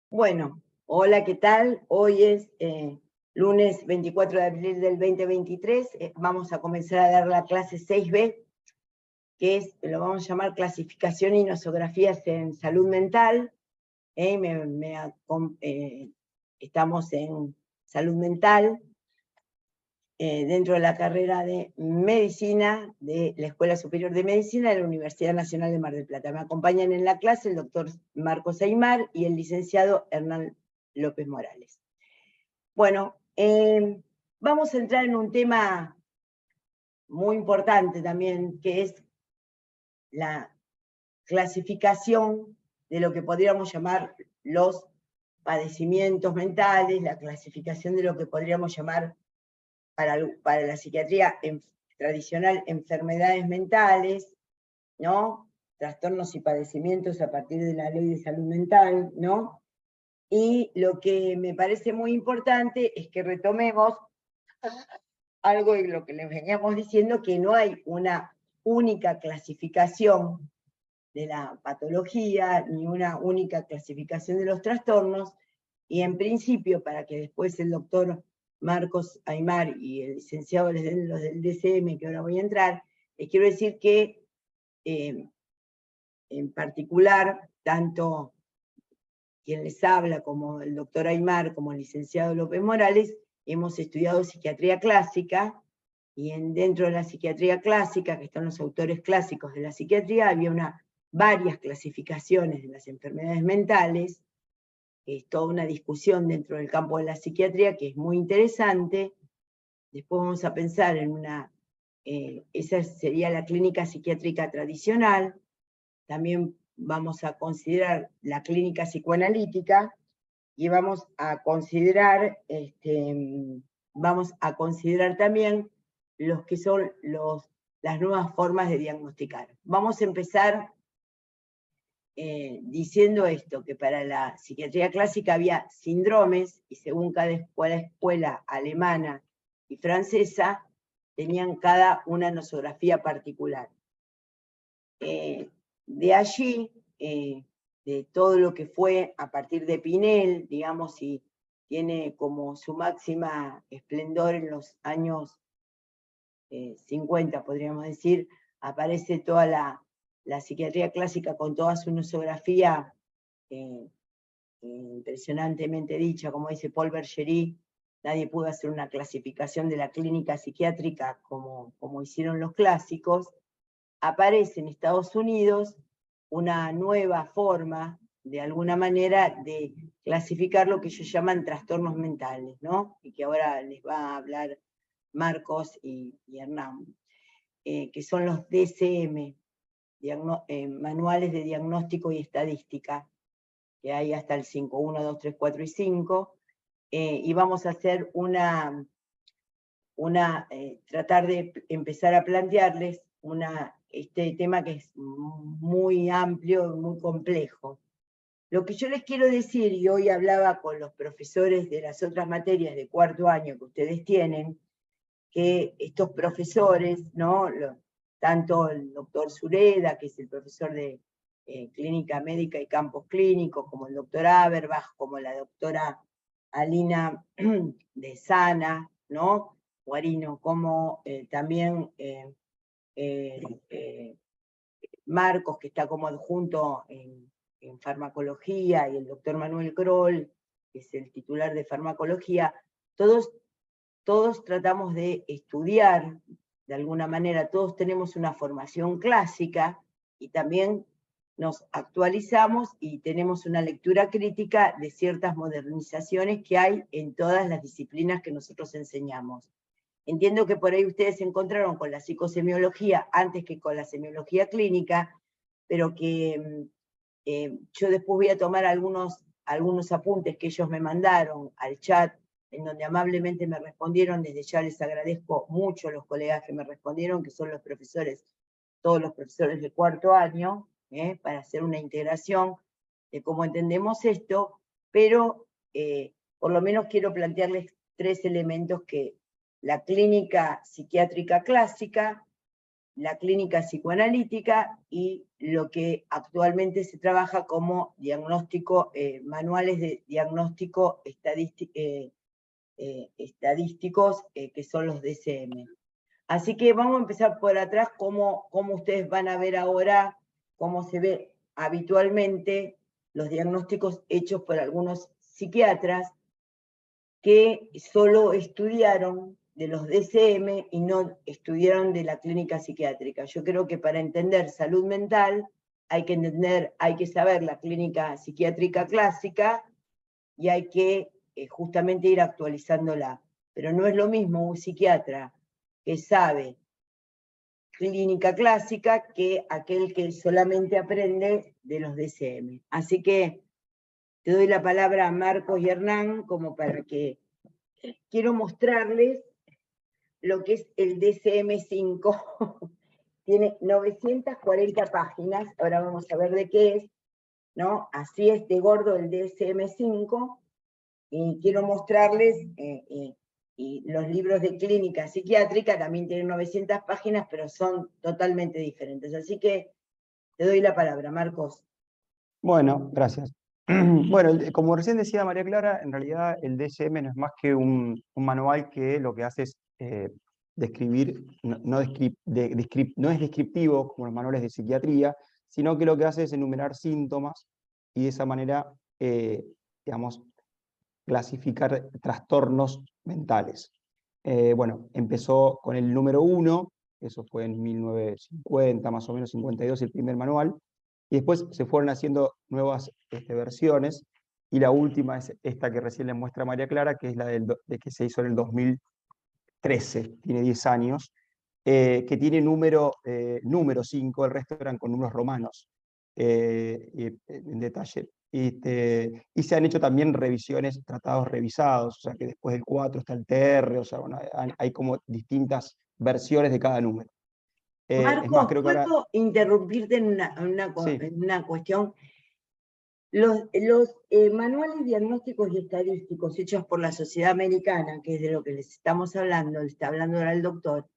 Bueno, hola, ¿qué tal? Hoy es lunes 24 de abril del 2023. Vamos a comenzar a dar la clase 6B, que es, lo vamos a llamar clasificación y nosografías en salud mental. Estamos en salud mental dentro de la carrera de medicina de la Escuela Superior de Medicina de la Universidad Nacional de Mar del Plata. Me acompañan en la clase el doctor Marcos Aymar y el licenciado Hernán López Morales. Bueno, vamos a entrar en un tema muy importante también, que es la clasificación de lo que podríamos llamar los padecimientos mentales, la clasificación de lo que podríamos llamar para la psiquiatría tradicional enfermedades mentales, ¿no? Trastornos y padecimientos a partir de la ley de salud mental, ¿no? Y lo que me parece muy importante es que retomemos algo de lo que les veníamos diciendo, que no hay una única clasificación de la patología, ni una única clasificación de los trastornos, y en principio, para que después el doctor Marcos Aymar y el licenciado les den los del DCM, que ahora voy a entrar, les quiero decir que en particular, tanto quien les habla como el doctor Aymar, como el licenciado López Morales, hemos estudiado psiquiatría clásica, y dentro de la psiquiatría clásica, que están los autores clásicos de la psiquiatría, había varias clasificaciones de las enfermedades mentales. Es toda una discusión dentro del campo de la psiquiatría que es muy interesante. Después vamos a pensar en esa sería la clínica psiquiátrica tradicional. También vamos a considerar la clínica psicoanalítica, y vamos a considerar también los que son las nuevas formas de diagnosticar. Vamos a empezar diciendo esto, que para la psiquiatría clásica había síndromes, y según cada escuela alemana y francesa, tenían cada una nosografía particular. De allí, de todo lo que fue a partir de Pinel, digamos, y tiene como su máxima esplendor en los años 50, podríamos decir, aparece toda la psiquiatría clásica con toda su nosografía impresionantemente dicha, como dice Paul Bergerie. Nadie pudo hacer una clasificación de la clínica psiquiátrica como hicieron los clásicos. Aparece en Estados Unidos una nueva forma, de alguna manera, de clasificar lo que ellos llaman trastornos mentales, ¿no? Y que ahora les va a hablar Marcos y Hernán, que son los DCM, Manuales de Diagnóstico y Estadística, que hay hasta el 5, 1, 2, 3, 4 y 5, y vamos a hacer tratar de empezar a plantearles este tema que es muy amplio y muy complejo. Lo que yo les quiero decir, y hoy hablaba con los profesores de las otras materias de cuarto año que ustedes tienen, que estos profesores, ¿no? Tanto el doctor Sureda, que es el profesor de clínica médica y campos clínicos, como el doctor Aberbach, como la doctora Alina de Sana, ¿no? Guarino, como también Marcos, que está como adjunto en farmacología, y el doctor Manuel Kroll, que es el titular de farmacología. Todos tratamos de estudiar, de alguna manera, todos tenemos una formación clásica, y también nos actualizamos y tenemos una lectura crítica de ciertas modernizaciones que hay en todas las disciplinas que nosotros enseñamos. Entiendo que por ahí ustedes se encontraron con la psicosemiología antes que con la semiología clínica, pero que yo después voy a tomar algunos apuntes que ellos me mandaron al chat, en donde amablemente me respondieron. Desde ya les agradezco mucho a los colegas que me respondieron, que son los profesores, todos los profesores de cuarto año, para hacer una integración de cómo entendemos esto, pero por lo menos quiero plantearles 3 elementos que la clínica psiquiátrica clásica la clínica psicoanalítica y lo que actualmente se trabaja como diagnóstico, manuales de diagnóstico estadísticos, que son los DSM. Así que vamos a empezar por atrás, cómo ustedes van a ver ahora, cómo se ve habitualmente los diagnósticos hechos por algunos psiquiatras que solo estudiaron de los DSM y no estudiaron de la clínica psiquiátrica. Yo creo que para entender salud mental hay que saber la clínica psiquiátrica clásica y hay que justamente ir actualizándola. Pero no es lo mismo un psiquiatra que sabe clínica clásica que aquel que solamente aprende de los DSM. Así que te doy la palabra a Marcos y Hernán como para que quiero mostrarles lo que es el DSM-5. Tiene 940 páginas, ahora vamos a ver de qué es, ¿no? Así es de gordo el DSM-5, y quiero mostrarles, y los libros de clínica psiquiátrica también tienen 900 páginas, pero son totalmente diferentes. Así que te doy la palabra, Marcos. Bueno, gracias. Bueno, como recién decía María Clara, en realidad el DSM no es más que un manual que lo que hace es describir, no es descriptivo como los manuales de psiquiatría, sino que lo que hace es enumerar síntomas y de esa manera, digamos, clasificar trastornos mentales. Bueno, empezó con el número 1, eso fue en 1950, más o menos 52, el primer manual, y después se fueron haciendo nuevas versiones, y la última es esta que recién les muestra María Clara, que es la de que se hizo en el 2013, tiene 10 años, que tiene número 5, el resto eran con números romanos, en detalle. Y se han hecho también revisiones, tratados revisados, o sea que después del 4 está el TR, o sea, bueno, hay como distintas versiones de cada número. Es más, Marcos, creo que ahora... ¿puedo interrumpirte en Sí. una cuestión? Los manuales diagnósticos y estadísticos hechos por la Sociedad Americana, que es de lo que les estamos hablando, le está hablando ahora el doctor,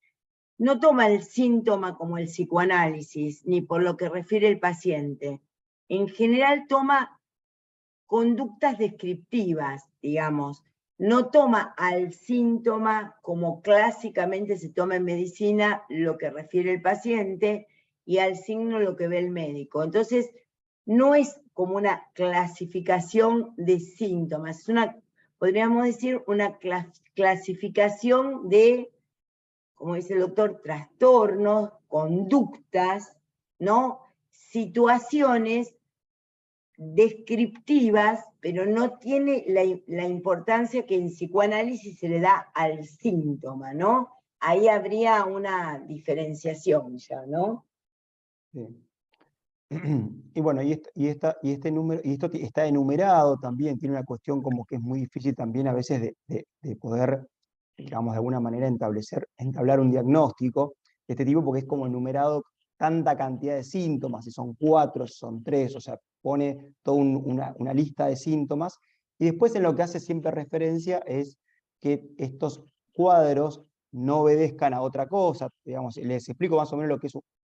no toma el síntoma como el psicoanálisis, ni por lo que refiere el paciente. En general toma conductas descriptivas, digamos. No toma al síntoma como clásicamente se toma en medicina lo que refiere el paciente y al signo lo que ve el médico. Entonces, no es como una clasificación de síntomas, es podríamos decir, una clasificación de, como dice el doctor, trastornos, conductas, ¿no? Situaciones descriptivas, pero no tiene la importancia que en psicoanálisis se le da al síntoma, ¿no? Ahí habría una diferenciación ya, ¿no? Sí. Y bueno, este número, y esto está enumerado también, tiene una cuestión como que es muy difícil también a veces de poder, digamos, de alguna manera entablar un diagnóstico de este tipo, porque es como enumerado tanta cantidad de síntomas, si son 4, si son 3, o sea, pone toda una lista de síntomas, y después en lo que hace siempre referencia es que estos cuadros no obedezcan a otra cosa, digamos, les explico más o menos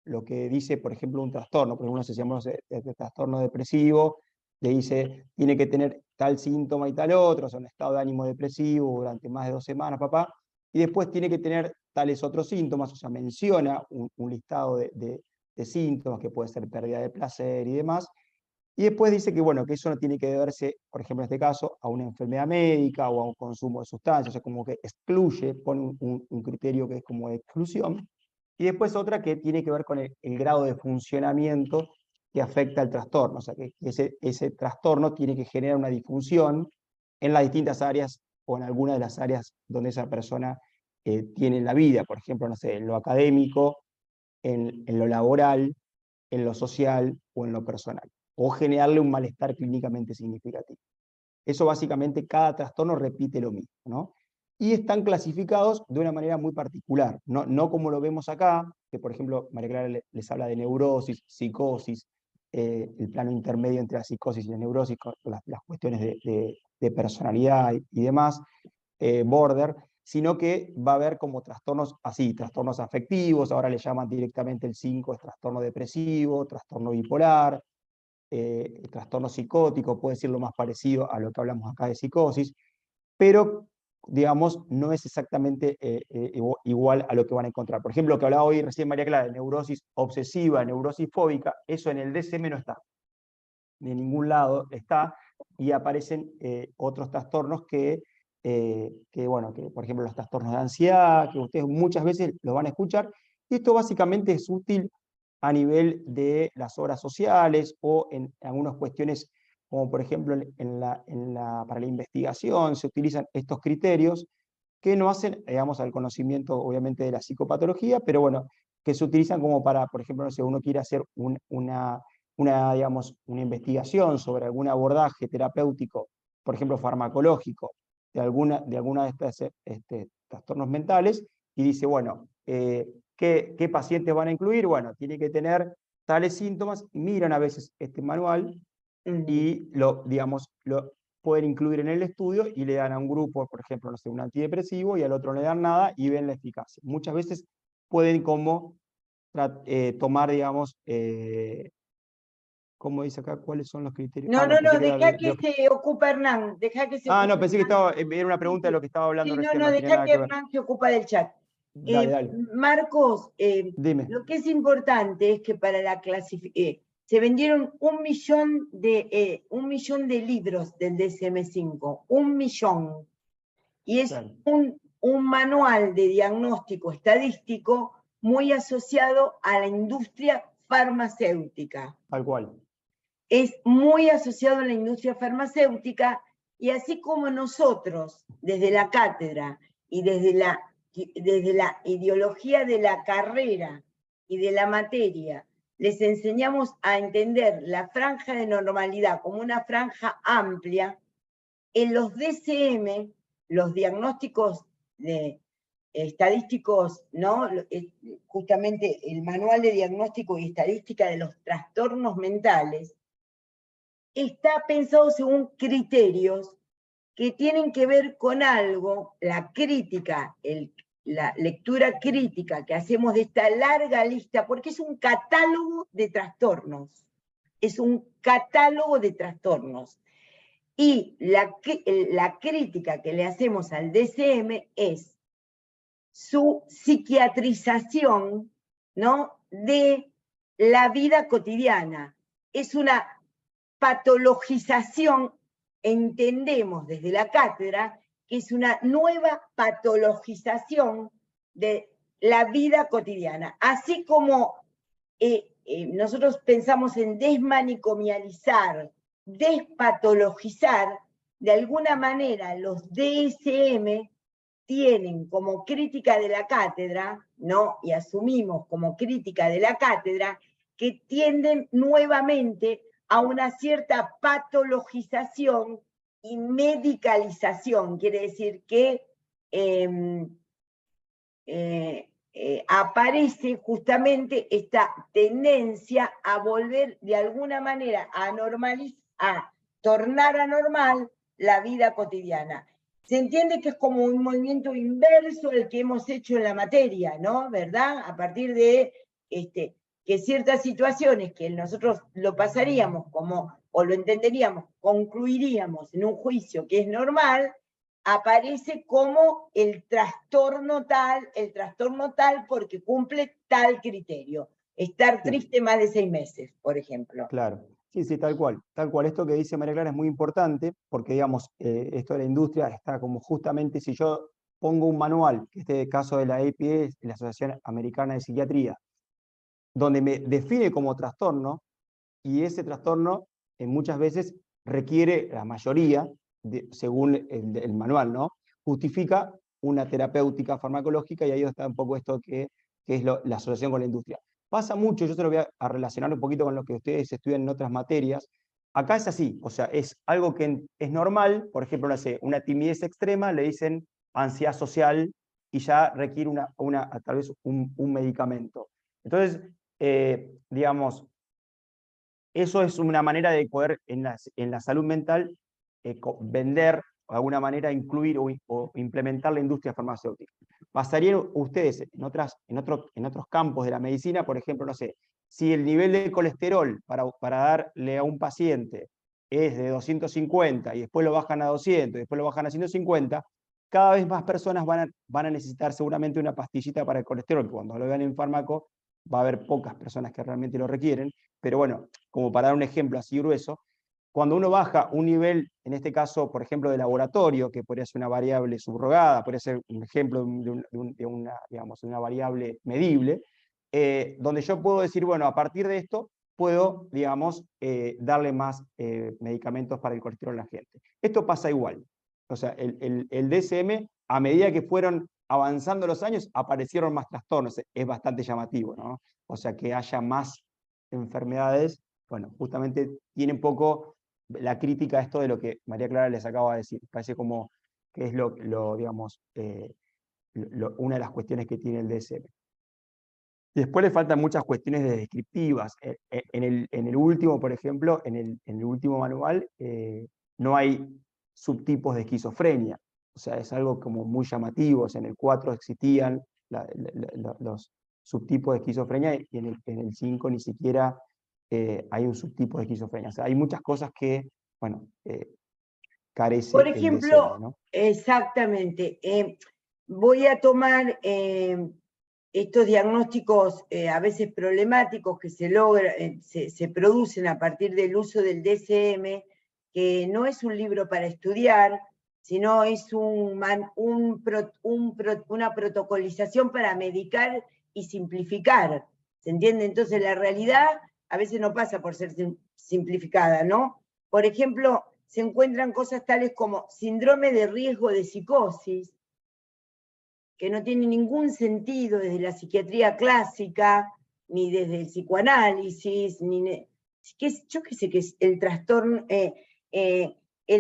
lo que dice, por ejemplo, un trastorno. Por ejemplo, si llamamos de trastorno depresivo, le dice, tiene que tener tal síntoma y tal otro, o sea, un estado de ánimo depresivo durante más de 2 semanas, papá, y después tiene que tener tales otros síntomas, o sea, menciona un listado de síntomas, que puede ser pérdida de placer y demás, y después dice que, bueno, que eso no tiene que deberse, por ejemplo, en este caso, a una enfermedad médica o a un consumo de sustancias, o sea, como que excluye, pone un criterio que es como de exclusión, y después otra que tiene que ver con el grado de funcionamiento que afecta al trastorno, o sea, que ese trastorno tiene que generar una disfunción en las distintas áreas o en alguna de las áreas donde esa persona tiene la vida, por ejemplo, no sé, en lo académico, en lo laboral, en lo social o en lo personal, o generarle un malestar clínicamente significativo. Eso básicamente cada trastorno repite lo mismo, ¿no? Y están clasificados de una manera muy particular, no como lo vemos acá, que por ejemplo María Clara les habla de neurosis, psicosis, el plano intermedio entre la psicosis y la neurosis, con las cuestiones de personalidad y demás, border, sino que va a haber como trastornos así, trastornos afectivos, ahora le llaman directamente el 5, es trastorno depresivo, trastorno bipolar, trastorno psicótico, puede ser lo más parecido a lo que hablamos acá de psicosis, pero digamos, no es exactamente igual a lo que van a encontrar. Por ejemplo, lo que hablaba hoy recién María Clara, de neurosis obsesiva, neurosis fóbica, eso en el DSM no está, de ningún lado está, y aparecen otros trastornos bueno, que por ejemplo los trastornos de ansiedad, que ustedes muchas veces los van a escuchar, y esto básicamente es útil a nivel de las obras sociales o en algunas cuestiones, como por ejemplo para la investigación se utilizan estos criterios que no hacen, digamos, al conocimiento obviamente de la psicopatología, pero bueno, que se utilizan como para, por ejemplo, no sé, uno quiere hacer digamos, una investigación sobre algún abordaje terapéutico, por ejemplo, farmacológico, de alguna de estas trastornos mentales, y dice, bueno, ¿qué pacientes van a incluir? Bueno, tiene que tener tales síntomas, miran a veces este manual y digamos, lo pueden incluir en el estudio y le dan a un grupo, por ejemplo, no sé, un antidepresivo y al otro no le dan nada y ven la eficacia. Muchas veces pueden como tomar, digamos, ¿cómo dice acá? ¿Cuáles son los criterios? No, Ah, no, no, pensé no, que era deja que se ocupe Hernán, deja que se no, ocupe pensé que Hernán. era una Sí, pregunta de sí. lo que estaba hablando Sí, no, recién, no, no tenía deja nada que que ver. Hernán se ocupa del chat. Dale, dale. Marcos, Dime. lo que es importante es que para la clasificación, se vendieron 1 millón de libros del DSM-5, 1 millón. Y es Claro, un manual de diagnóstico estadístico muy asociado a la industria farmacéutica. tal cual. Es muy asociado a la industria farmacéutica, y así como nosotros, desde la cátedra y desde la ideología de la carrera y de la materia, les enseñamos a entender la franja de normalidad como una franja amplia, en los DSM, los diagnósticos estadísticos, ¿no? Justamente el manual de diagnóstico y estadística de los trastornos mentales, está pensado según criterios que tienen que ver con algo, la crítica, la lectura crítica que hacemos de esta larga lista, porque es un catálogo de trastornos, es un catálogo de trastornos. Y la crítica que le hacemos al DSM es su psiquiatrización, ¿no?, de la vida cotidiana. Es una patologización, entendemos desde la cátedra, que es una nueva patologización de la vida cotidiana. Así como nosotros pensamos en desmanicomializar, despatologizar, de alguna manera los DSM tienen como crítica de la cátedra, ¿no?, y asumimos como crítica de la cátedra, que tienden nuevamente a una cierta patologización y medicalización. Quiere decir que aparece justamente esta tendencia a volver de alguna manera a tornar anormal la vida cotidiana. Se entiende que es como un movimiento inverso al que hemos hecho en la materia, ¿no? ¿Verdad? A partir de que ciertas situaciones que nosotros lo pasaríamos como, o lo entenderíamos, concluiríamos en un juicio que es normal, aparece como el trastorno tal porque cumple tal criterio. Estar Sí, triste más de 6 meses, por ejemplo. claro. Sí, sí, tal cual. Tal cual. Esto que dice María Clara es muy importante porque, digamos, esto de la industria está como justamente, si yo pongo un manual, que este caso de la APA, la Asociación Americana de Psiquiatría, donde me define como trastorno, y ese trastorno muchas veces requiere, la mayoría, según el manual, ¿no?, justifica una terapéutica farmacológica, y ahí está un poco esto que es la asociación con la industria. Pasa mucho, yo se lo voy a relacionar un poquito con lo que ustedes estudian en otras materias. Acá es así, o sea, es algo que es normal, por ejemplo, no sé, una timidez extrema, le dicen ansiedad social y ya requiere tal vez un medicamento. Entonces, digamos, eso es una manera de poder en la salud mental vender de alguna manera incluir o implementar la industria farmacéutica. ¿Pasarían ustedes en otros campos de la medicina, por ejemplo, no sé, si el nivel de colesterol para darle a un paciente es de 250 y después lo bajan a 200 y después lo bajan a 150, cada vez más personas van a necesitar seguramente una pastillita para el colesterol, que cuando lo vean en fármaco va a haber pocas personas que realmente lo requieren, pero bueno, como para dar un ejemplo así grueso, cuando uno baja un nivel, en este caso, por ejemplo, de laboratorio, que podría ser una variable subrogada, podría ser un ejemplo de una variable medible, donde yo puedo decir, bueno, a partir de esto puedo, digamos, darle más medicamentos para el colesterol a la gente. Esto pasa igual. O sea, el DSM, a medida que fueron avanzando los años, aparecieron más trastornos. Es bastante llamativo, ¿no? O sea, que haya más enfermedades, bueno, justamente tiene un poco la crítica a esto de lo que María Clara les acaba de decir. Parece como que es digamos, una de las cuestiones que tiene el DSM. Después le faltan muchas cuestiones descriptivas. En el último, por ejemplo, en el último manual, no hay subtipos de esquizofrenia. O sea, es algo como muy llamativo. O sea, en el 4 existían los subtipos de esquizofrenia y en el 5 ni siquiera hay un subtipo de esquizofrenia. O sea, hay muchas cosas que, bueno, carece Por el ejemplo, DSM, ¿no? exactamente, voy a tomar estos diagnósticos a veces problemáticos que se producen a partir del uso del DSM, que no es un libro para estudiar, sino es una protocolización para medicar y simplificar, ¿se entiende? Entonces la realidad a veces no pasa por ser simplificada, ¿no? Por ejemplo, se encuentran cosas tales como síndrome de riesgo de psicosis, que no tiene ningún sentido desde la psiquiatría clásica, ni desde el psicoanálisis, yo qué sé, que es el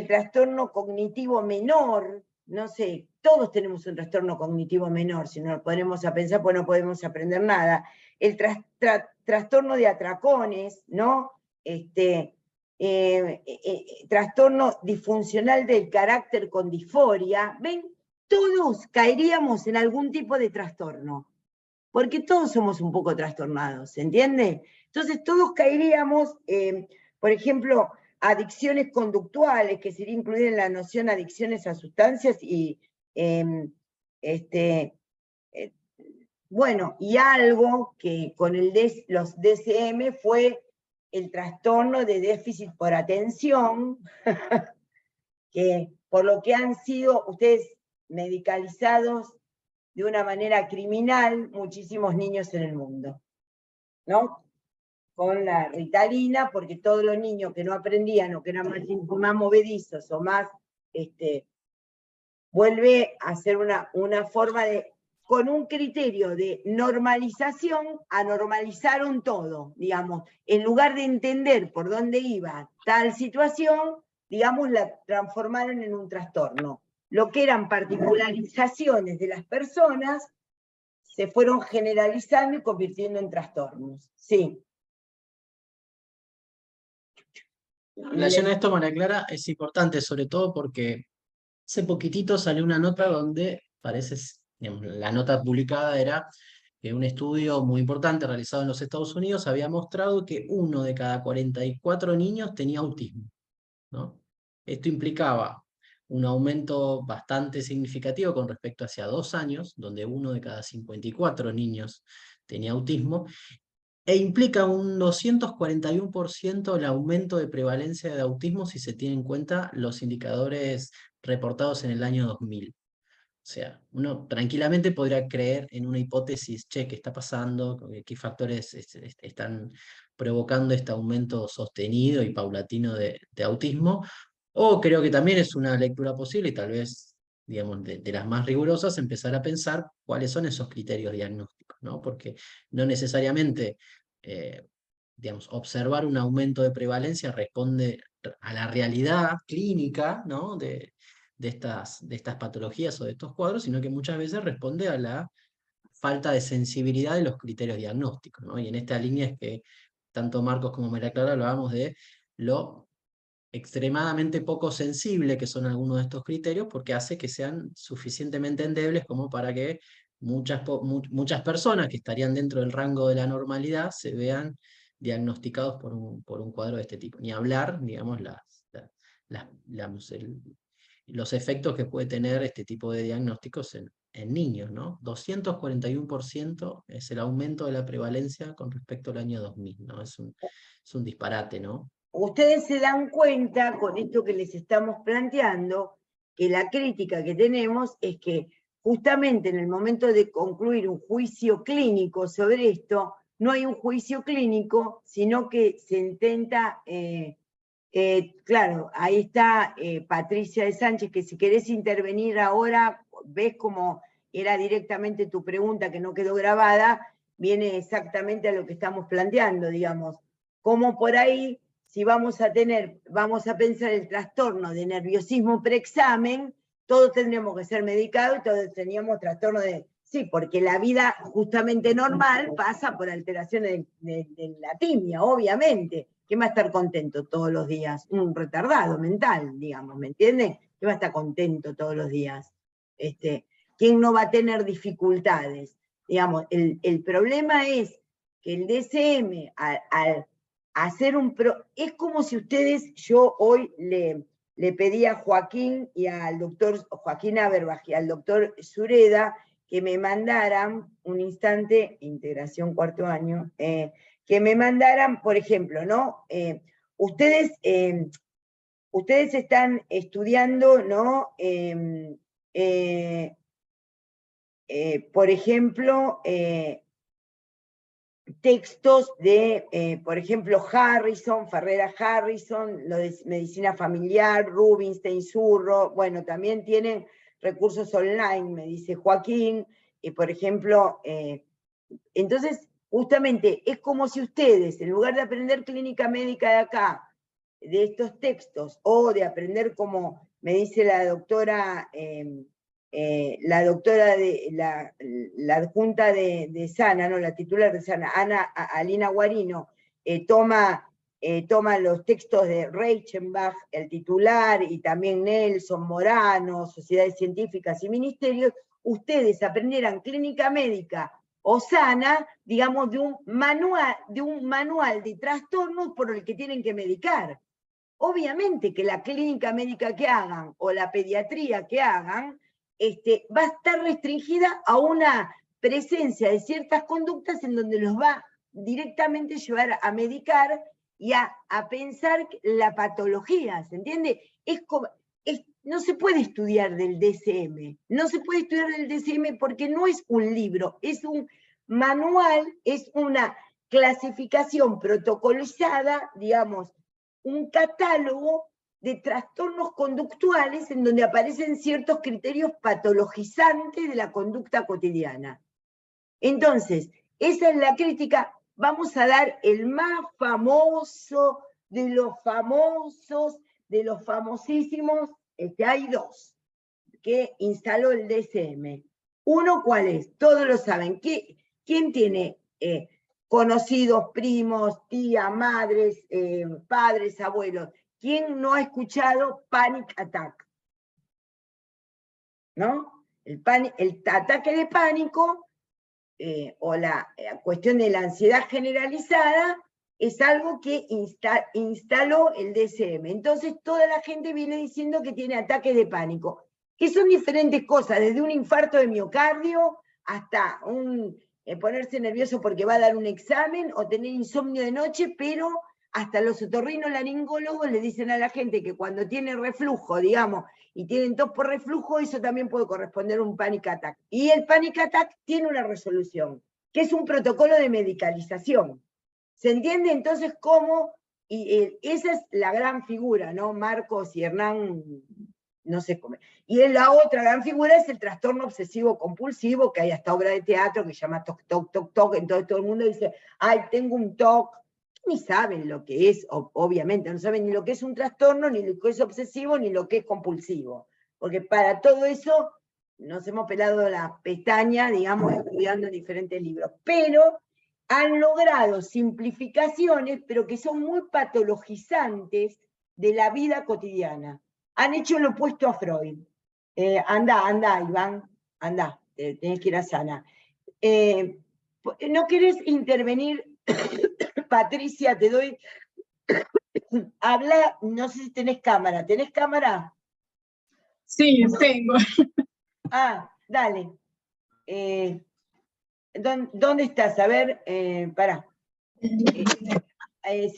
trastorno cognitivo menor, no sé, todos tenemos un trastorno cognitivo menor, si no lo ponemos a pensar, pues no podemos aprender nada. El trastorno de atracones, ¿no? Trastorno disfuncional del carácter con disforia, ¿ven? Todos caeríamos en algún tipo de trastorno, porque todos somos un poco trastornados, ¿se entiende? Entonces todos caeríamos, por ejemplo, adicciones conductuales, que sería incluida en la noción adicciones a sustancias, y bueno, y algo que con los DSM fue el trastorno de déficit por atención, que por lo que han sido ustedes medicalizados de una manera criminal muchísimos niños en el mundo, ¿no? Con la Ritalina, porque todos los niños que no aprendían o que eran más movedizos o más, vuelve a ser una forma de, con un criterio de normalización, anormalizaron todo, digamos, en lugar de entender por dónde iba tal situación, digamos, la transformaron en un trastorno. Lo que eran particularizaciones de las personas se fueron generalizando y convirtiendo en trastornos. Sí. En relación a esto, María Clara, es importante, sobre todo porque hace poquitito salió una nota donde parece, digamos, la nota publicada era que un estudio muy importante realizado en los Estados Unidos había mostrado que 1 de cada 44 niños tenía autismo, ¿no? Esto implicaba un aumento bastante significativo con respecto a hacia 2 años, donde 1 de cada 54 niños tenía autismo, e implica un 241% el aumento de prevalencia de autismo si se tienen en cuenta los indicadores reportados en el año 2000. O sea, uno tranquilamente podría creer en una hipótesis, che, ¿qué está pasando? ¿Qué factores están provocando este aumento sostenido y paulatino de autismo? O creo que también es una lectura posible y tal vez, digamos, de las más rigurosas, empezar a pensar cuáles son esos criterios diagnósticos, ¿no? Porque no necesariamente, digamos, observar un aumento de prevalencia responde a la realidad clínica, ¿no? de estas patologías o de estos cuadros, sino que muchas veces responde a la falta de sensibilidad de los criterios diagnósticos, ¿no? Y en esta línea es que tanto Marcos como María Clara hablábamos de lo extremadamente poco sensible, que son algunos de estos criterios, porque hace que sean suficientemente endebles como para que muchas personas que estarían dentro del rango de la normalidad se vean diagnosticados por un cuadro de este tipo. Ni hablar, digamos, los efectos que puede tener este tipo de diagnósticos en niños, ¿no? 241% es el aumento de la prevalencia con respecto al año 2000, ¿no? Es un disparate, ¿no? Ustedes se dan cuenta, con esto que les estamos planteando, que la crítica que tenemos es que justamente en el momento de concluir un juicio clínico sobre esto, no hay un juicio clínico, sino que se intenta, claro, ahí está Patricia de Sánchez, que si querés intervenir ahora, ves como era directamente tu pregunta que no quedó grabada, viene exactamente a lo que estamos planteando, digamos, como por ahí, si vamos a pensar el trastorno de nerviosismo preexamen, todos tendríamos que ser medicados y todos teníamos trastorno de... Sí, porque la vida justamente normal pasa por alteraciones de la timia, obviamente. ¿Quién va a estar contento todos los días? Un retardado mental, digamos, ¿me entiende? ¿Quién va a estar contento todos los días? ¿Quién no va a tener dificultades? Digamos, el problema es que el DSM, al hacer es como si ustedes, yo hoy le pedí a Joaquín y al doctor Joaquín Aberbach y al doctor Sureda que me mandaran, un instante, integración cuarto año, que me mandaran, por ejemplo, ¿no? Ustedes están estudiando, ¿no? Por ejemplo, textos de, por ejemplo, Ferrera Harrison, lo de medicina familiar, Rubinstein, Zurro, bueno, también tienen recursos online, me dice Joaquín, por ejemplo, entonces, justamente, es como si ustedes, en lugar de aprender clínica médica de acá, de estos textos, o de aprender como me dice la doctora la adjunta de Sana, ¿no? La titular de Sana, Alina Guarino, toma los textos de Reichenbach, el titular, y también Nelson, Morano, Sociedades Científicas y Ministerios, ustedes aprendieran clínica médica o Sana, digamos, de un manual de trastornos por el que tienen que medicar. Obviamente que la clínica médica que hagan o la pediatría que hagan va a estar restringida a una presencia de ciertas conductas en donde los va directamente llevar a medicar y a pensar la patología, ¿se entiende? No se puede estudiar del DSM, no se puede estudiar del DSM porque no es un libro, es un manual, es una clasificación protocolizada, digamos, un catálogo de trastornos conductuales en donde aparecen ciertos criterios patologizantes de la conducta cotidiana. Entonces, esa es la crítica. Vamos a dar el más famoso de los famosos, de los famosísimos, hay dos, que instaló el DSM. Uno, ¿cuál es? Todos lo saben. ¿Quién tiene conocidos, primos, tías, madres, padres, abuelos? ¿Quién no ha escuchado panic attack? ¿No? El ataque de pánico o la cuestión de la ansiedad generalizada es algo que instaló el DSM. Entonces toda la gente viene diciendo que tiene ataques de pánico, que son diferentes cosas, desde un infarto de miocardio hasta ponerse nervioso porque va a dar un examen o tener insomnio de noche, pero hasta los otorrinolaringólogos le dicen a la gente que cuando tiene reflujo, digamos, y tienen tos por reflujo, eso también puede corresponder a un panic attack. Y el panic attack tiene una resolución, que es un protocolo de medicalización. ¿Se entiende entonces cómo? Y esa es la gran figura, ¿no? Marcos y Hernán, no sé cómo. Y la otra gran figura es el trastorno obsesivo compulsivo, que hay hasta obra de teatro que se llama toc, toc, toc, toc, entonces todo el mundo dice, ay, tengo un TOC. Ni saben lo que es, obviamente, no saben ni lo que es un trastorno, ni lo que es obsesivo, ni lo que es compulsivo. Porque para todo eso nos hemos pelado la pestaña, digamos, estudiando diferentes libros. Pero han logrado simplificaciones, pero que son muy patologizantes de la vida cotidiana. Han hecho lo opuesto a Freud. Anda, Iván, anda, tenés que ir a Sana. ¿No querés intervenir, Patricia? Te doy... Habla, no sé si tenés cámara. ¿Tenés cámara? Sí, tengo. Ah, dale. ¿Dónde estás? A ver, pará.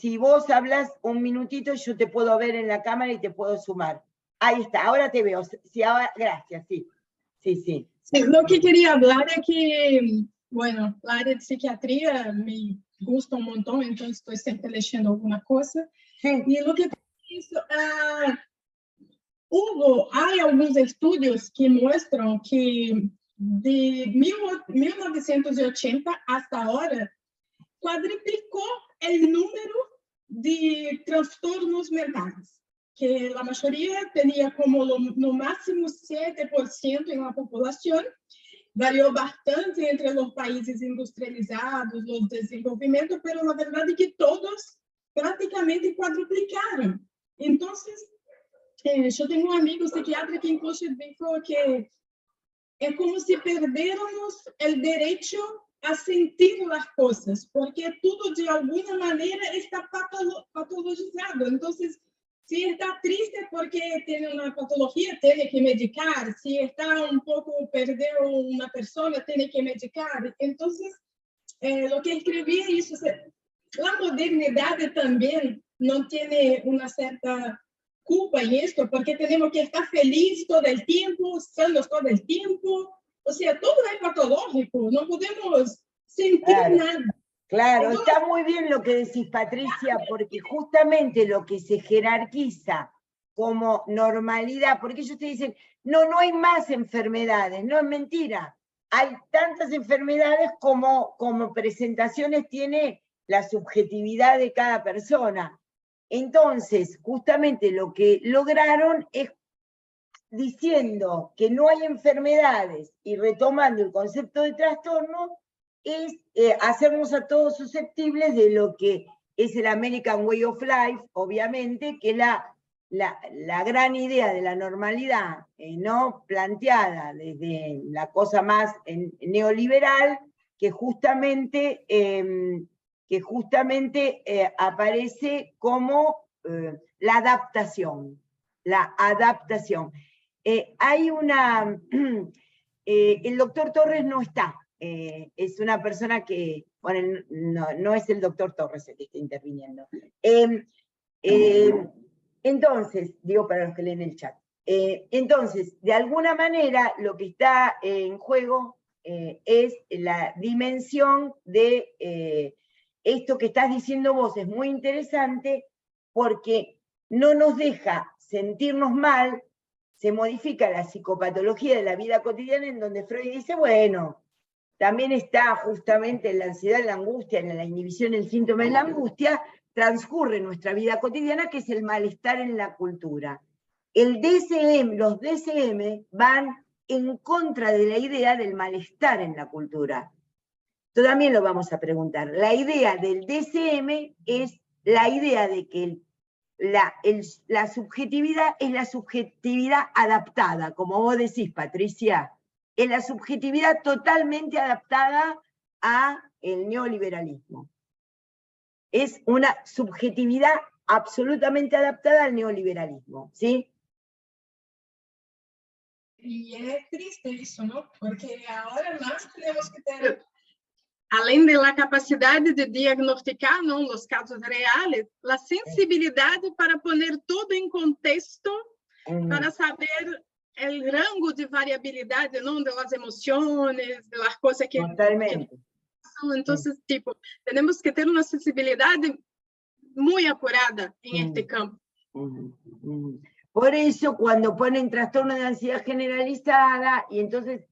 Si vos hablas un minutito, yo te puedo ver en la cámara y te puedo sumar. Ahí está, ahora te veo. Sí, ahora, gracias, sí. Sí. Sí, lo que quería hablar es que, bueno, la área de psiquiatría me gusta un montón, entonces estoy siempre leyendo alguna cosa. Sí. Y lo que pienso, hay algunos estudios que muestran que de 1980 hasta ahora, cuadriplicó el número de trastornos mentales, que la mayoría tenía como no máximo 7% en la población, varió bastante entre los países industrializados, los desenvolvimientos, pero la verdad es que todos prácticamente cuadruplicaron. Entonces, yo tengo un amigo psiquiatra que incluso dijo que es como si perdiéramos el derecho a sentir las cosas, porque todo de alguna manera está patologizado. Entonces, si está triste porque tiene una patología, tiene que medicar. Si está un poco perdido una persona, tiene que medicar. Entonces, lo que escribí es eso. La modernidad también no tiene una cierta culpa en esto, porque tenemos que estar felices todo el tiempo, sanos todo el tiempo. O sea, todo es patológico, no podemos sentir nada. Claro, está muy bien lo que decís, Patricia, porque justamente lo que se jerarquiza como normalidad, porque ellos te dicen, no hay más enfermedades, no es mentira. Hay tantas enfermedades como presentaciones tiene la subjetividad de cada persona. Entonces, justamente lo que lograron es, diciendo que no hay enfermedades y retomando el concepto de trastorno, es hacernos a todos susceptibles de lo que es el American Way of Life, obviamente, que la gran idea de la normalidad, no planteada desde la cosa más neoliberal, que justamente aparece como la adaptación. Hay una... el doctor Torres no está. Es una persona que, bueno, no es el doctor Torres el que está interviniendo. Entonces, digo para los que leen el chat, entonces, de alguna manera, lo que está en juego es la dimensión de esto que estás diciendo vos, es muy interesante, porque no nos deja sentirnos mal, se modifica la psicopatología de la vida cotidiana, en donde Freud dice, bueno, también está justamente en la ansiedad, en la angustia, en la inhibición, el síntoma de la angustia, transcurre nuestra vida cotidiana, que es el malestar en la cultura. Los DSM van en contra de la idea del malestar en la cultura. Esto también lo vamos a preguntar. La idea del DSM es la idea de que la subjetividad es la subjetividad adaptada, como vos decís, Patricia, es la subjetividad totalmente adaptada al neoliberalismo. Es una subjetividad absolutamente adaptada al neoliberalismo, ¿sí? Y es triste eso, ¿no? Porque ahora más tenemos que tener, além de la capacidad de diagnosticar, ¿no?, los casos reales, la sensibilidad para poner todo en contexto, para saber el rango de variabilidad, ¿no?, de las emociones, de las cosas que... Totalmente. Entonces, tipo, tenemos que tener una sensibilidad muy apurada en este campo. Por eso, cuando ponen trastorno de ansiedad generalizada, y entonces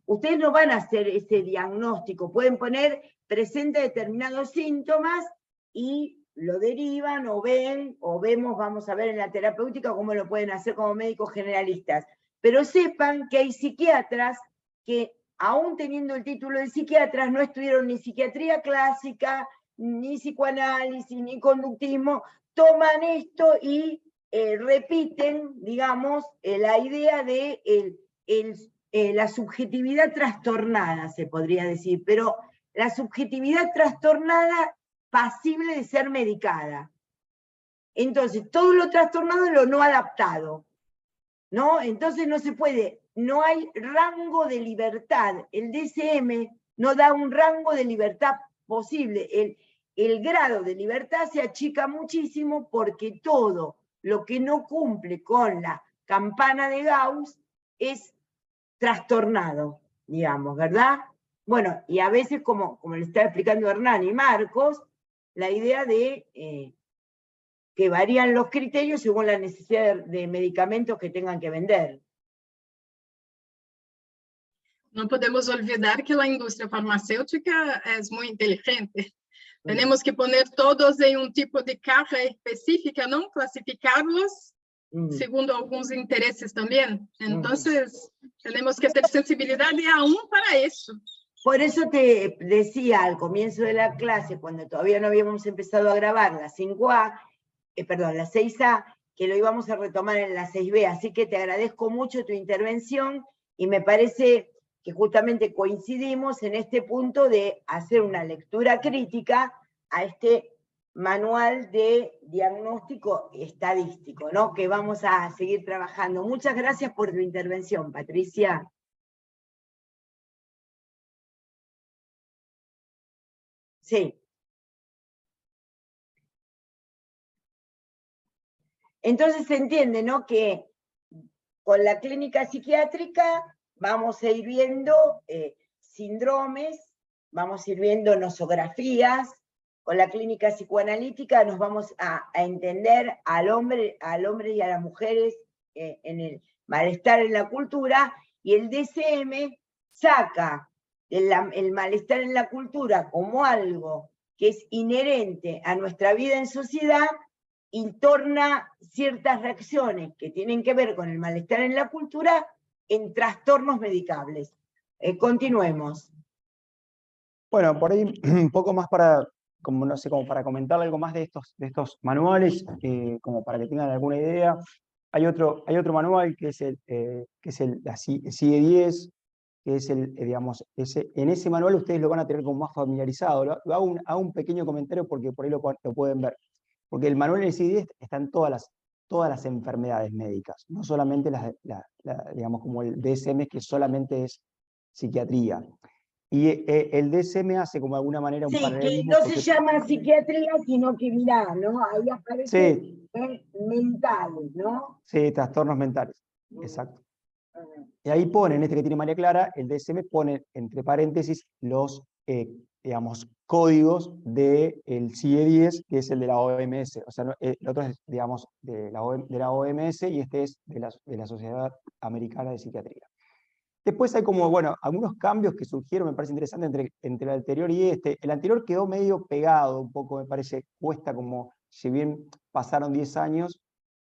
ustedes no van a hacer ese diagnóstico, pueden poner presenta determinados síntomas y lo derivan o ven, o vemos, vamos a ver en la terapéutica cómo lo pueden hacer como médicos generalistas. Pero sepan que hay psiquiatras que, aún teniendo el título de psiquiatras, no estudiaron ni psiquiatría clásica, ni psicoanálisis, ni conductismo, toman esto y repiten, digamos, la idea de la subjetividad trastornada, se podría decir, pero la subjetividad trastornada pasible de ser medicada. Entonces, todo lo trastornado es lo no adaptado, ¿no? Entonces no se puede, no hay rango de libertad. El DSM no da un rango de libertad posible. El grado de libertad se achica muchísimo porque todo lo que no cumple con la campana de Gauss es trastornado, digamos, ¿verdad? Bueno, y a veces, como le estaba explicando Hernán y Marcos, la idea de que varían los criterios según la necesidad de medicamentos que tengan que vender. No podemos olvidar que la industria farmacéutica es muy inteligente. Tenemos que poner todos en un tipo de caja específica, ¿no? Clasificarlos segundo algunos intereses también. Entonces, tenemos que tener sensibilidad y aún para eso. Por eso te decía al comienzo de la clase, cuando todavía no habíamos empezado a grabar la 5A, perdón, la 6A, que lo íbamos a retomar en la 6B, así que te agradezco mucho tu intervención y me parece que justamente coincidimos en este punto de hacer una lectura crítica a este manual de diagnóstico estadístico, ¿no? Que vamos a seguir trabajando. Muchas gracias por tu intervención, Patricia. Sí. Entonces se entiende, ¿no? Que con la clínica psiquiátrica vamos a ir viendo síndromes, vamos a ir viendo nosografías. Con la clínica psicoanalítica nos vamos a entender al hombre y a las mujeres en el malestar en la cultura, y el DSM saca el malestar en la cultura como algo que es inherente a nuestra vida en sociedad y torna ciertas reacciones que tienen que ver con el malestar en la cultura en trastornos medicables. Continuemos. Bueno, por ahí un poco más para, como no sé, como para comentar algo más de estos manuales, como para que tengan alguna idea. Hay otro manual que es el CIE 10, que es digamos, en ese manual ustedes lo van a tener como más familiarizado. Hago un pequeño comentario porque por ahí lo pueden ver. Porque el manual en el CIE 10 están todas las enfermedades médicas, no solamente digamos, como el DSM, que solamente es psiquiatría. Y el DSM hace como de alguna manera un paralelismo. Que no se llama psiquiatría, sino que mirá, ¿no? Ahí aparece mentales, ¿no? Sí, trastornos mentales, exacto. Y ahí ponen, este que tiene María Clara, el DSM pone entre paréntesis los, digamos, códigos del CIE 10, que es el de la OMS. O sea, el otro es, digamos, de la OMS y este es de la Sociedad Americana de Psiquiatría. Después hay como, bueno, algunos cambios que surgieron, me parece interesante, entre el anterior y este. El anterior quedó medio pegado un poco, me parece, cuesta como, si bien pasaron 10 años,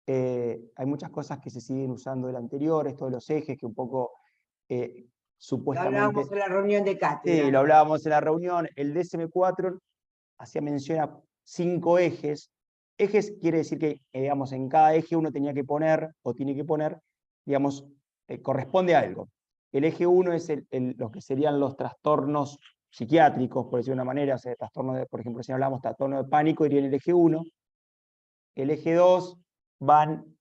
hay muchas cosas que se siguen usando del anterior, esto de los ejes, que un poco supuestamente... Lo hablábamos en la reunión de cátedra. Sí, lo hablábamos en la reunión. El DSM-4 hacía mención a 5 ejes. Ejes quiere decir que, digamos, en cada eje uno tenía que poner, o tiene que poner, digamos, corresponde a algo. El eje 1 es lo que serían los trastornos psiquiátricos, por decirlo de una manera, o sea, por ejemplo, si hablamos de trastorno de pánico, iría en el eje 1. El eje 2 van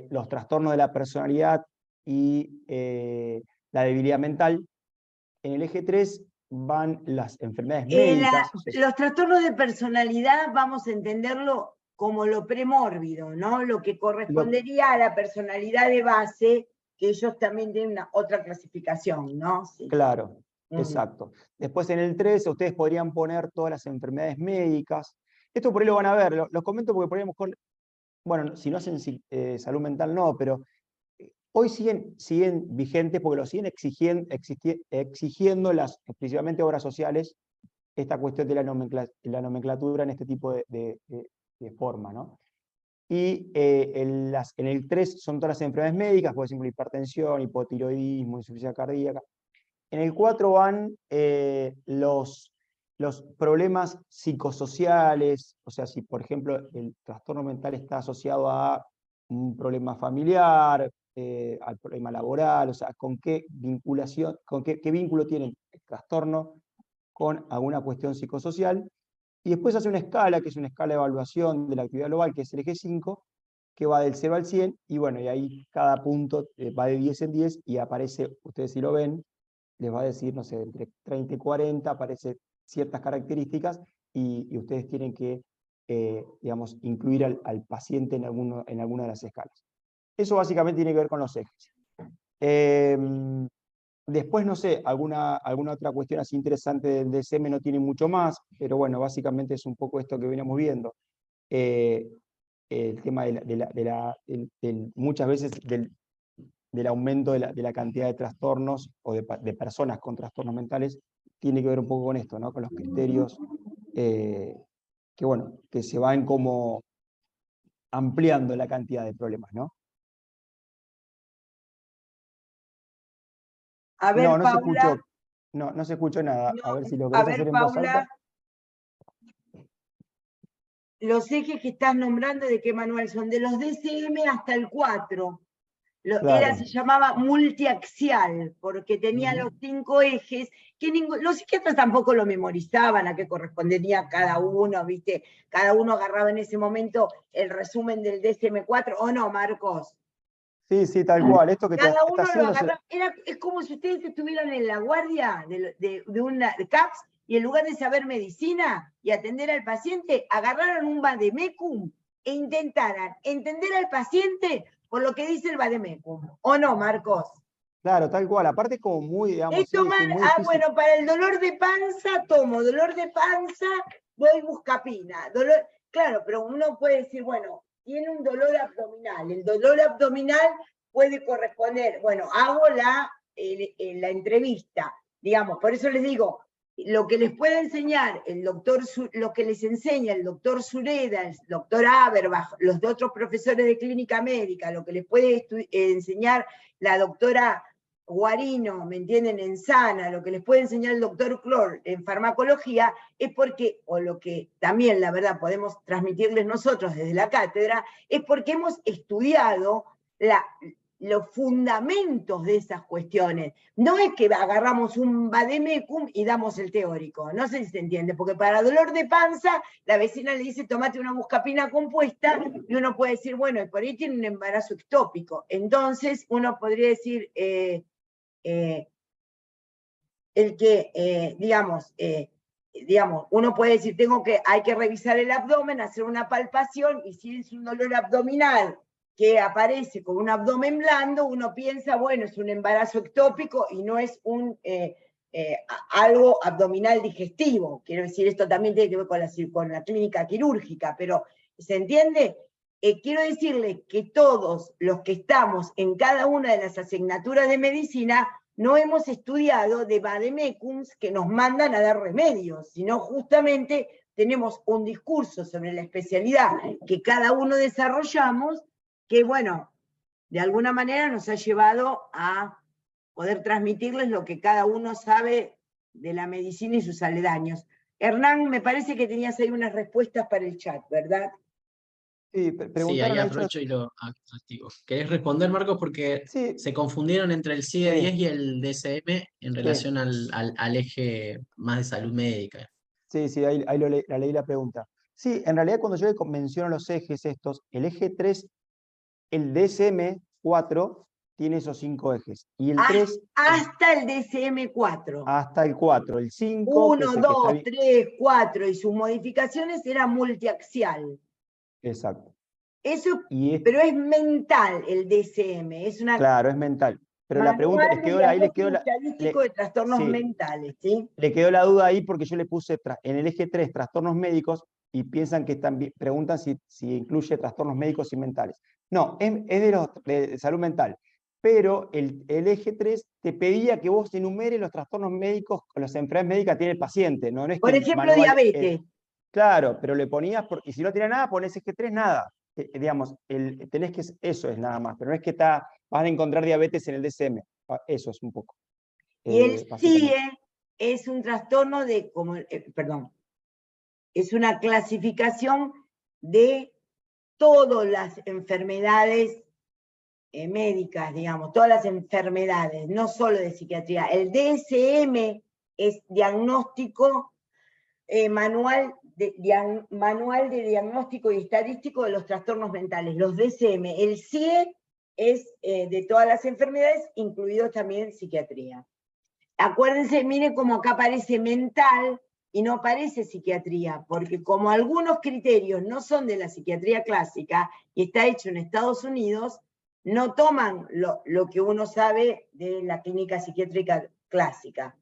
los trastornos de la personalidad y la debilidad mental. En el eje 3 van las enfermedades médicas. Los trastornos de personalidad vamos a entenderlo como lo premórbido, ¿no? Lo que correspondería a la personalidad de base, que ellos también tienen otra clasificación, ¿no? Sí. Claro, exacto. Después en el 3 ustedes podrían poner todas las enfermedades médicas. Esto por ahí lo van a ver, los comento porque por ahí a lo mejor, bueno, si no hacen salud mental no, pero hoy siguen vigentes porque lo siguen exigiendo principalmente obras sociales, esta cuestión de la nomenclatura en este tipo de forma, ¿no? Y en el 3 son todas las enfermedades médicas, por ejemplo, hipertensión, hipotiroidismo, insuficiencia cardíaca. En el 4 van los problemas psicosociales, o sea, si por ejemplo el trastorno mental está asociado a un problema familiar, al problema laboral, o sea, con qué vinculación, qué vínculo tiene el trastorno con alguna cuestión psicosocial, y después hace una escala, que es una escala de evaluación de la actividad global, que es el eje 5, que va del 0 al 100, y bueno, y ahí cada punto va de 10 en 10, y aparece, ustedes si lo ven, les va a decir, no sé, entre 30 y 40, aparece ciertas características, y ustedes tienen que, digamos, incluir al paciente en alguna de las escalas. Eso básicamente tiene que ver con los ejes. Después, no sé, alguna otra cuestión así interesante del DSM no tiene mucho más, pero bueno, básicamente es un poco esto que veníamos viendo. El tema muchas veces del aumento de la cantidad de trastornos o de personas con trastornos mentales, tiene que ver un poco con esto, ¿no? Con los criterios que, bueno, que se van como ampliando la cantidad de problemas, ¿no? A ver, No se Paula. escuchó. No se escuchó nada. No, A ver si lo a querés ver, hacer en voz alta. Paula, los ejes que estás nombrando, ¿de qué manual son? De los DSM hasta el 4. Claro. Se llamaba multiaxial, porque tenía los 5 ejes, que los psiquiatras tampoco lo memorizaban a qué correspondía cada uno, ¿viste? Cada uno agarraba en ese momento el resumen del DSM-4, ¿o no, Marcos? Sí, tal cual. Esto que Cada está uno lo haciendo agarraba, es como si ustedes estuvieran en la guardia de una CAPS, y en lugar de saber medicina y atender al paciente, agarraran un vademecum e intentaran entender al paciente por lo que dice el vademecum. ¿O no, Marcos? Claro, tal cual. Aparte como muy, digamos, Es tomar, muy difícil. bueno, para el dolor de panza, tomo dolor de panza, voy buscapina. Claro, pero uno puede decir, bueno, tiene un dolor abdominal. El dolor abdominal puede corresponder, bueno, hago la entrevista, digamos, por eso les digo, lo que les puede enseñar lo que les enseña el doctor Sureda, el doctor Aberbach, los otros profesores de clínica médica, lo que les puede enseñar la doctora Guarino, ¿me entienden? En Sana, lo que les puede enseñar el doctor Clor en farmacología, es porque, o lo que también, la verdad, podemos transmitirles nosotros desde la cátedra, es porque hemos estudiado los fundamentos de esas cuestiones. No es que agarramos un vademecum y damos el teórico, no sé si se entiende, porque para dolor de panza, la vecina le dice, tomate una buscapina compuesta, y uno puede decir, bueno, por ahí tiene un embarazo ectópico. Entonces, uno podría decir, digamos, uno puede decir, hay que revisar el abdomen, hacer una palpación, y si es un dolor abdominal que aparece con un abdomen blando, uno piensa, bueno, es un embarazo ectópico y no es algo abdominal digestivo. Quiero decir, esto también tiene que ver con la clínica quirúrgica, pero ¿se entiende? Quiero decirle que todos los que estamos en cada una de las asignaturas de medicina no hemos estudiado de vademecums que nos mandan a dar remedios, sino justamente tenemos un discurso sobre la especialidad que cada uno desarrollamos, que bueno, de alguna manera nos ha llevado a poder transmitirles lo que cada uno sabe de la medicina y sus aledaños. Hernán, me parece que tenías ahí unas respuestas para el chat, ¿verdad? Sí, Sí, ahí preguntaron ahí. aprovecho y lo activo. ¿Querés responder, Marcos? Porque Sí, se confundieron entre el CIE-10 y el DSM en relación sí, al eje más de salud médica. sí, ahí leí la pregunta. Sí, en realidad cuando yo menciono los ejes estos, el eje 3, el DSM-4 tiene esos 5 ejes. Y el 3 Hasta el DSM-4. hasta el 4. El 5, que 1, es el que está 2, bien. 3, 4, y sus modificaciones era multiaxial. Exacto. Eso, Y pero es mental el DSM, es una claro, es mental. Pero la pregunta, manual de ahí les quedó diagnóstico estadístico de trastornos sí, mentales, ¿sí? le quedó la duda ahí porque yo le puse en el eje 3 trastornos médicos y piensan que también, preguntan si incluye trastornos médicos y mentales. No, es de salud mental. Pero el eje 3 te pedía que vos enumeres los trastornos médicos, las enfermedades médicas que tiene el paciente. No es que Por el ejemplo, manual. diabetes. Claro, pero le ponías, y si no tiene nada, pones eje 3, nada. Digamos, tenés que, eso es nada más, pero no es que vas a encontrar diabetes en el DSM. Eso es un poco. Y el Básicamente. CIE es un trastorno de, es una clasificación de todas las enfermedades médicas, digamos, todas las enfermedades, no solo de psiquiatría. El DSM es diagnóstico, manual de diagnóstico y estadístico de los trastornos mentales, los DSM. El CIE es de todas las enfermedades, incluido también psiquiatría. Acuérdense, miren cómo acá aparece mental y no aparece psiquiatría, porque como algunos criterios no son de la psiquiatría clásica y está hecho en Estados Unidos, no toman lo que uno sabe de la clínica psiquiátrica clásica.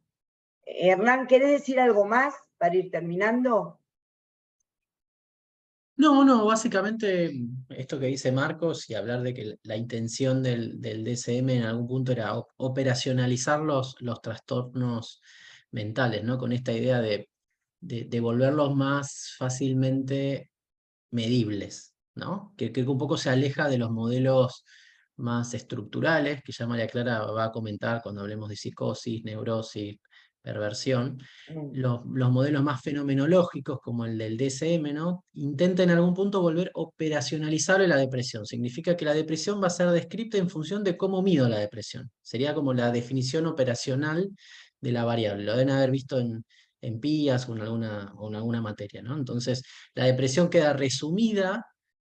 Hernán, ¿querés decir algo más para ir terminando? No, básicamente esto que dice Marcos y hablar de que la intención del DSM en algún punto era operacionalizar los trastornos mentales, ¿no? Con esta idea de volverlos más fácilmente medibles, ¿no? Que un poco se aleja de los modelos más estructurales, que ya María Clara va a comentar cuando hablemos de psicosis, neurosis, perversión. Los modelos más fenomenológicos, como el del DSM, ¿no? Intenta en algún punto volver operacionalizable la depresión. Significa que la depresión va a ser descrita en función de cómo mido la depresión. Sería como la definición operacional de la variable. Lo deben haber visto en PIAS o en alguna materia, ¿no? Entonces, la depresión queda resumida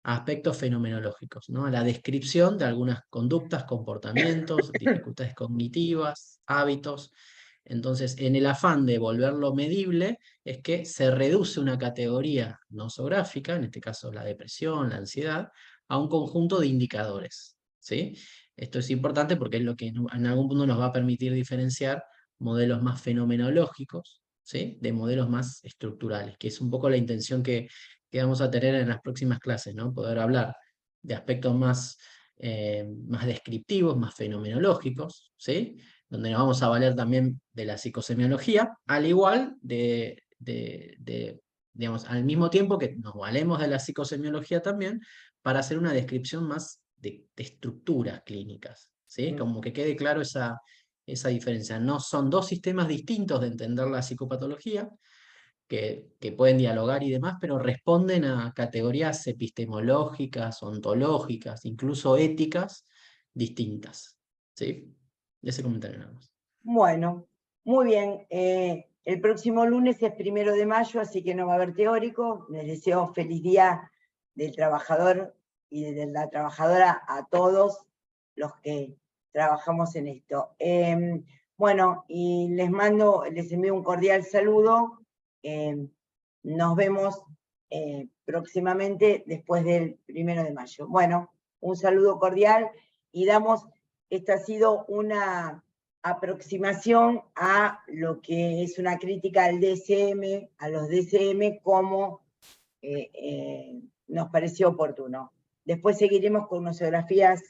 a aspectos fenomenológicos, ¿no? A la descripción de algunas conductas, comportamientos, dificultades cognitivas, hábitos. Entonces, en el afán de volverlo medible, es que se reduce una categoría nosográfica, en este caso la depresión, la ansiedad, a un conjunto de indicadores, ¿sí? Esto es importante porque es lo que en algún punto nos va a permitir diferenciar modelos más fenomenológicos, ¿sí? De modelos más estructurales, que es un poco la intención que vamos a tener en las próximas clases, ¿no? Poder hablar de aspectos más descriptivos, más fenomenológicos, ¿sí? Donde nos vamos a valer también de la psicosemiología, al igual digamos, al mismo tiempo que nos valemos de la psicosemiología también, para hacer una descripción más de estructuras clínicas, ¿sí? Como que quede claro esa diferencia. No son dos sistemas distintos de entender la psicopatología, que pueden dialogar y demás, pero responden a categorías epistemológicas, ontológicas, incluso éticas distintas, ¿sí? Ese comentario nada más. Bueno, muy bien. El próximo lunes es 1 de mayo, así que no va a haber teórico. Les deseo feliz día del trabajador y de la trabajadora a todos los que trabajamos en esto. Bueno, y les envío un cordial saludo. Nos vemos próximamente después del 1 de mayo. Bueno, un saludo cordial y esta ha sido una aproximación a lo que es una crítica al DSM, a los DSM, como nos pareció oportuno. Después seguiremos con nosografías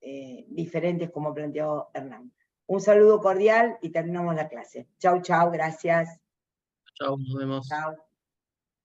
diferentes, como planteó Hernán. Un saludo cordial y terminamos la clase. Chau, chau, gracias. Chao, nos vemos. Chau.